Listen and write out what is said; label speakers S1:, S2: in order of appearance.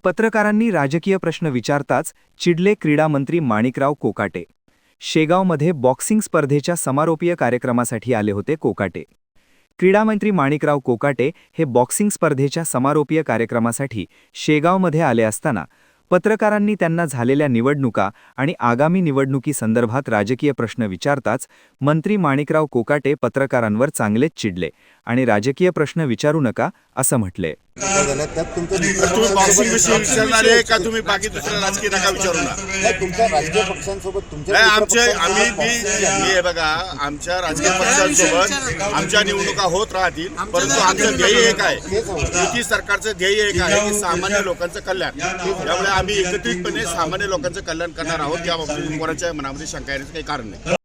S1: पत्रकारांनी राजकीय प्रश्न विचारताच चिडले क्रीडा मंत्री माणिकराव कोकाटे. शेगावमध्ये बॉक्सिंग स्पर्धेच्या समारोपीय कार्यक्रमासाठी आले होते कोकाटे. क्रीडामंत्री माणिकराव कोकाटे हे बॉक्सिंग स्पर्धेच्या समारोपीय कार्यक्रमासाठी शेगावमध्ये आले असताना पत्रकारांनी त्यांना झालेल्या निवडणुका आणि आगामी निवडणुकीसंदर्भात राजकीय प्रश्न विचारताच मंत्री माणिकराव कोकाटे पत्रकारांवर चांगलेच चिडले आणि राजकीय प्रश्न विचारू नका असं म्हटले.
S2: तुम्ही बॉक्सिंग विषयी विचारणार आहे का तुम्ही बाकी दुसऱ्या राजकीय नका विचारू ना.
S3: तुमच्या राजकीय पक्षांसोबत
S2: हे बघा, आमच्या राजकीय पक्षांसोबत आमच्या निवडणुका होत राहतील, परंतु आमचं ध्येय एक आहे, युती सरकारचं ध्येय एक आहे की सामान्य लोकांचं कल्याण. त्यामुळे आम्ही एकत्रितपणे सामान्य लोकांचं कल्याण करणार आहोत. या बाबतीत कोणाच्या मनामध्ये शंका येण्याचं काही कारण नाही.